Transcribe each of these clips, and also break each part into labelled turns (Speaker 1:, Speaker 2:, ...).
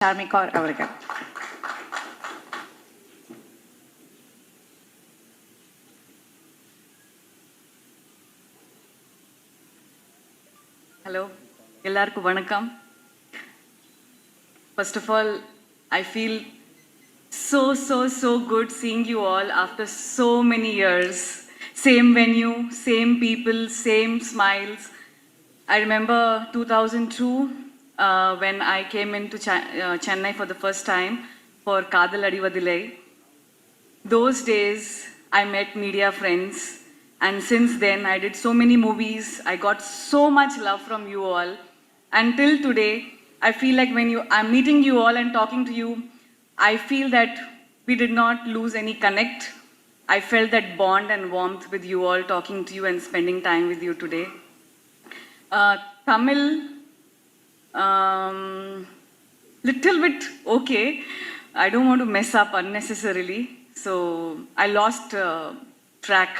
Speaker 1: ஷார்மிகார் அவர்கள்.
Speaker 2: Hello, எல்லாருக்கும் வணக்கம். First of all, I feel so good seeing you all after so many years. Same venue, same people, same smiles. I remember 2002 when I came into Chennai for the first time for Kadal Adivadilai. Those days I met media friends, and since then I did so many movies. I got so much love from you all. Until today, I feel like when I'm meeting you all and talking to you, I feel that we did not lose any connect. I felt that bond and warmth with you all, talking to you and spending time with you today. Tamil, little bit okay. I don't want to mess up unnecessarily, so I lost track.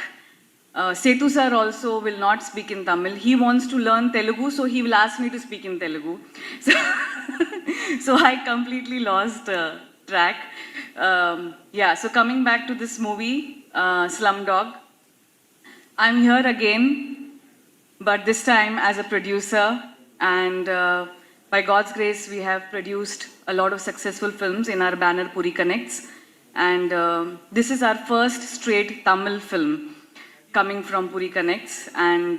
Speaker 2: Setu sir also will not speak in Tamil. He wants to learn Telugu, so he will ask me to speak in Telugu. So I completely lost track. Yeah, so coming back to this movie, Slumdog, I'm here again, but this time as a producer, and by God's grace, we have produced a lot of successful films in our banner Puri Connects, and this is our first straight Tamil film coming from Puri Connects, and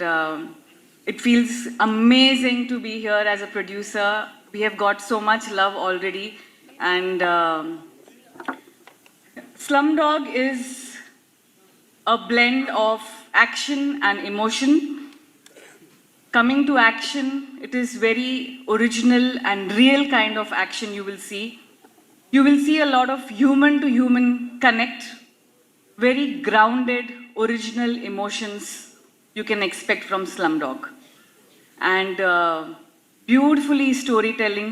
Speaker 2: it feels amazing to be here as a producer. We have got so much love already, and Slumdog is a blend of action and emotion. Coming to action, it is very original and real kind of action you will see. You will see a lot of human to human connect, very grounded, original emotions you can expect from Slumdog. And beautifully storytelling,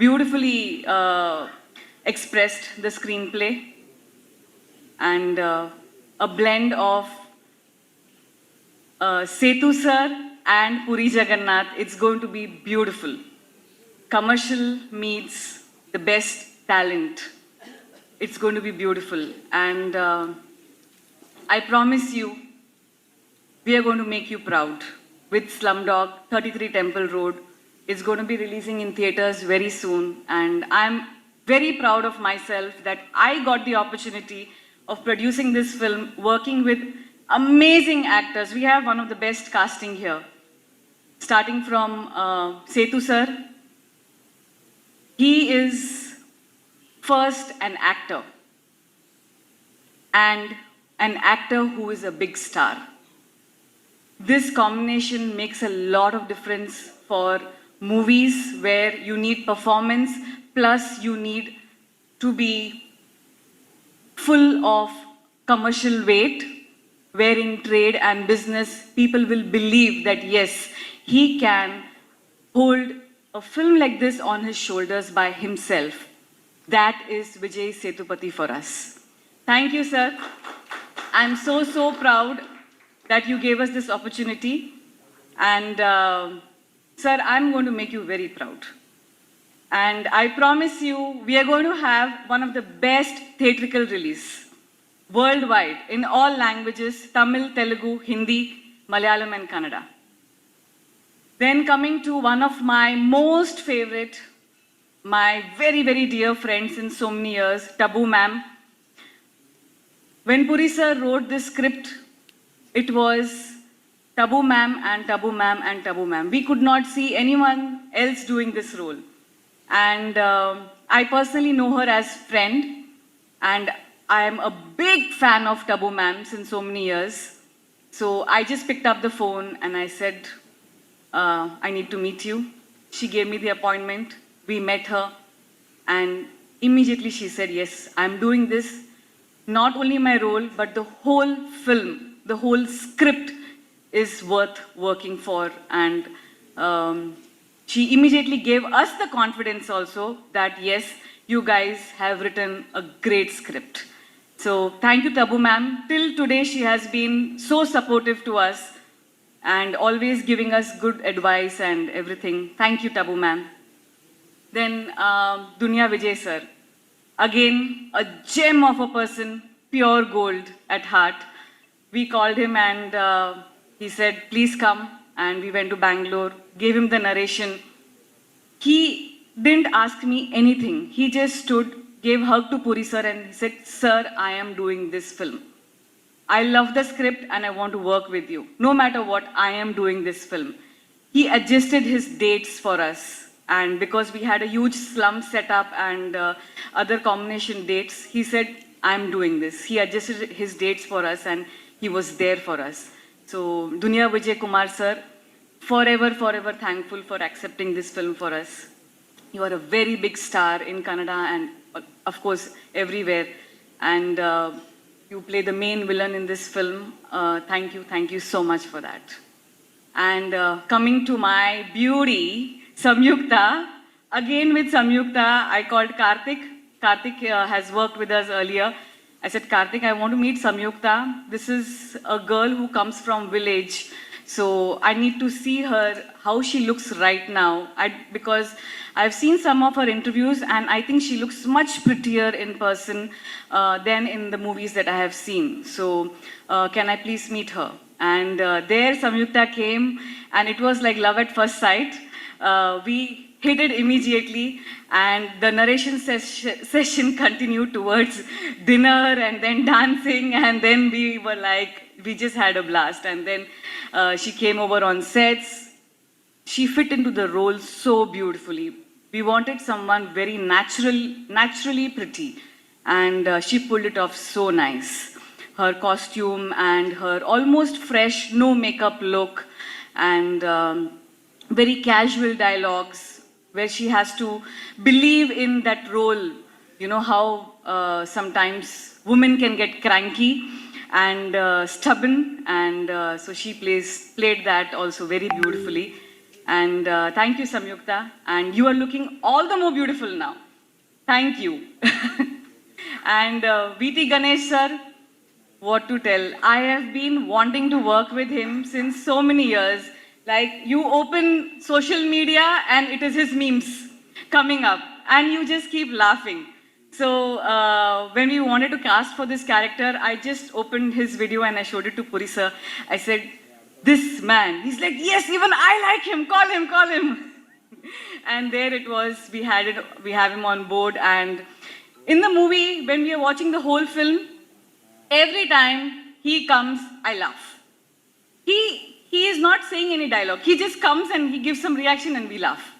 Speaker 2: beautifully expressed the screenplay, and a blend of Setu sir and Puri Jagannath. It's going to be beautiful. Commercial meets the best talent. It's going to be beautiful, and I promise you, we are going to make you proud with Slumdog. 33 Temple Road is going to be releasing in theaters very soon, and I'm very proud of myself that I got the opportunity of producing this film, working with amazing actors. We have one of the best casting here, starting from Setu sir. He is first an actor, and an actor who is a big star. This combination makes a lot of difference for movies where you need performance, plus you need to be full of commercial weight, where in trade and business people will believe that yes, he can hold a film like this on his shoulders by himself. That is Vijay Sethupathi for us. Thank you, sir. I'm so proud that you gave us this opportunity, and sir, I'm going to make you very proud. And I promise you, we are going to have one of the best theatrical release worldwide in all languages: Tamil, Telugu, Hindi, Malayalam and Kannada. Then coming to one of my most favorite, my very dear friend since so many years, Tabu ma'am. When Puri sir wrote this script, it was Tabu ma'am and Tabu ma'am and Tabu ma'am. We could not see anyone else doing this role. And I personally know her as friend, and I am a big fan of Tabu ma'am since so many years. So I just picked up the phone and I said, I need to meet you. She gave me the appointment. We met her, and immediately she said, yes, I'm doing this. Not only my role, but the whole film, the whole script is worth working for. And she immediately gave us the confidence also that yes, you guys have written a great script. So thank you, Tabu ma'am. Till today, she has been so supportive to us and always giving us good advice and everything. Thank you, Tabu ma'am. Then Dunya Vijay sir, again a gem of a person, pure gold at heart. We called him and he said, please come. And we went to Bangalore, gave him the narration. He didn't ask me anything. He just stood, gave hug to Puri sir and he said, sir, I am doing this film. I love the script and I want to work with you. No matter what, I am doing this film. He adjusted his dates for us. And because we had a huge slum setup and other combination dates, he said, I'm doing this. He adjusted his dates for us and he was there for us. So, Dunya Vijay Kumar sir, forever, forever thankful for accepting this film for us. You are a very big star in Kannada and, of course, everywhere. And you play the main villain in this film. Thank you so much for that. And coming to my beauty, Samyukta. Again with Samyukta, I called Karthik. Karthik has worked with us earlier. I said, Karthik, I want to meet Samyukta. This is a girl who comes from village. So I need to see her, how she looks right now. Because I've seen some of her interviews and I think she looks much prettier in person than in the movies that I have seen. So can I please meet her? And there Samyukta came and it was like love at first sight. We hit it immediately and the narration session continued towards dinner and then dancing and then we were like, we just had a blast. And then she came over on sets. She fit into the role so beautifully. We wanted someone very naturally pretty and she pulled it off so nice. Her costume and her almost fresh, no makeup look and very casual dialogues where she has to believe in that role. You know how sometimes women can get cranky and stubborn and so she played that also very beautifully. And thank you, Samyukta. And you are looking all the more beautiful now. Thank you. And V.T. Ganesh sir, what to tell? I have been wanting to work with him since so many years. Like you open social media and it is his memes coming up and you just keep laughing. So when we wanted to cast for this character, I just opened his video and I showed it to Puri sir. I said, this man, he's like, yes, even I like him, call him. And there it was, we have him on board. And in the movie, when we are watching the whole film, every time he comes, I laugh. He is not saying any dialogue. He just comes and he gives some reaction and we laugh.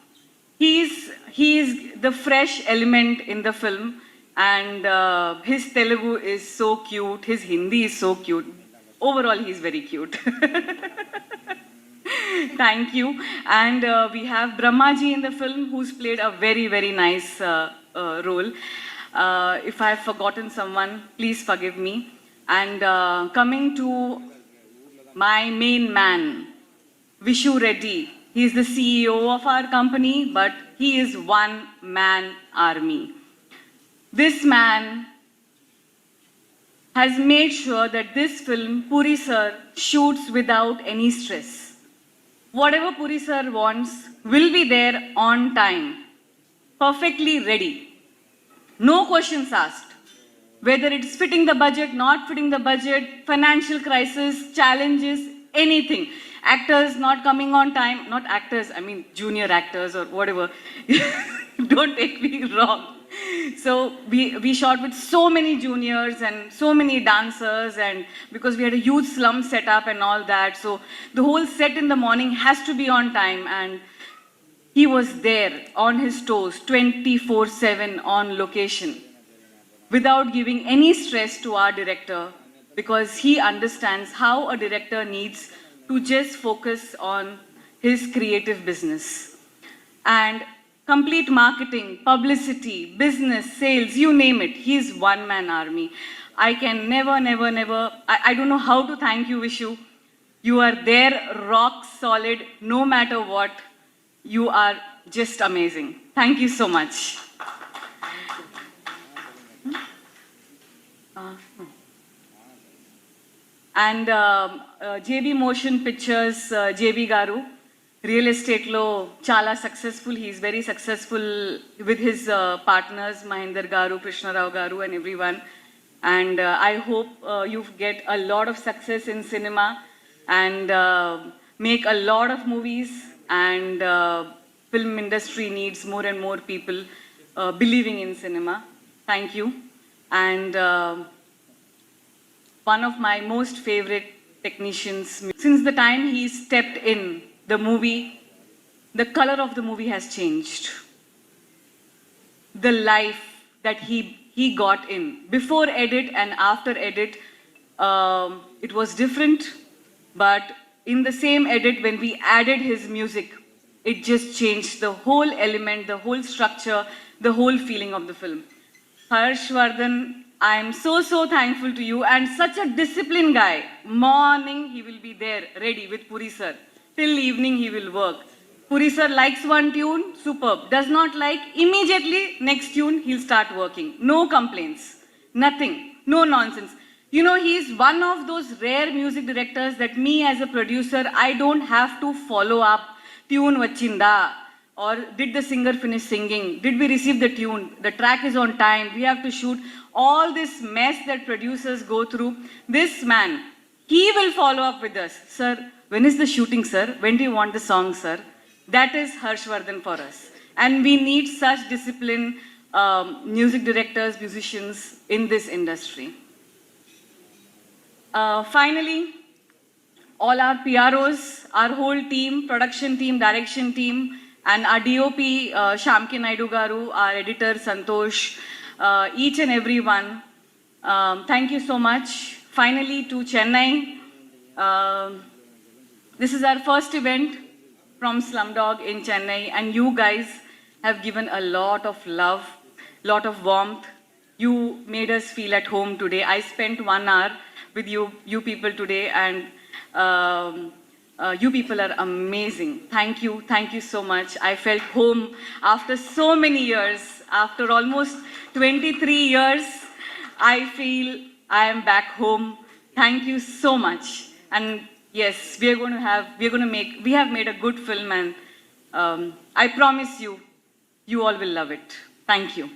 Speaker 2: He is the fresh element in the film and his Telugu is so cute, his Hindi is so cute. Overall, he's very cute. Thank you. And we have Brahmaji in the film who's played a very, very nice role. If I've forgotten someone, please forgive me. And coming to my main man, Vishu Reddy. He is the CEO of our company, but he is one-man army. This man has made sure that this film, Puri sir, shoots without any stress. Whatever Puri sir wants will be there on time, perfectly ready. No questions asked. Whether it's fitting the budget, not fitting the budget, financial crisis, challenges, anything. Actors not coming on time, not actors, I mean junior actors or whatever. Don't take me wrong. So we shot with so many juniors and so many dancers and because we had a huge slum setup and all that. So the whole set in the morning has to be on time and he was there on his toes 24/7 on location without giving any stress to our director because he understands how a director needs to just focus on his creative business. And complete marketing, publicity, business, sales, you name it. He's one-man army. I can never, I don't know how to thank you, Vishu. You are there, rock solid, no matter what. You are just amazing. Thank you so much. And JB Motion Pictures, JB Garu. real estate lo chala successful. He is very successful with his partners Mahinder Garu, Krishna Rao Garu and everyone. And I hope you get a lot of success in cinema and make a lot of movies, and film industry needs more and more people believing in cinema. Thank you. And one of my most favorite technicians, since the time he stepped in the movie, the color of the movie has changed. The life that he got in before edit and after edit, it was different, but in the same edit when we added his music, it just changed the whole element, the whole structure, the whole feeling of the film. Harshvardhan, I am so thankful to you, and such a disciplined guy. Morning he will be there ready with Puri sir, till evening he will work. Puri sir likes one tune, superb. Does not like, immediately next tune he'll start working. No complaints, nothing, no nonsense. You know, he is one of those rare music directors that me as a producer, I don't have to follow up. Tune vachinda, or did the singer finish singing? Did we receive the tune? The track is on time. We have to shoot. All this mess that producers go through. This man, he will follow up with us. Sir, when is the shooting, sir? When do you want the song, sir? That is Harshvardhan for us. And we need such disciplined music directors, musicians in this industry. Finally, all our PROs, our whole team, production team, direction team, and our DOP, Shamki Naidu Garu, our editor, Santosh, each and every one, thank you so much. Finally, to Chennai, this is our first event from Slumdog in Chennai, and you guys have given a lot of love, lot of warmth. You made us feel at home today. I spent 1 hour with you people today, and you people are amazing. Thank you so much. I felt home after so many years. After almost 23 years, I feel I am back home. Thank you so much. And yes, we have made a good film, and I promise you, you all will love it. Thank you.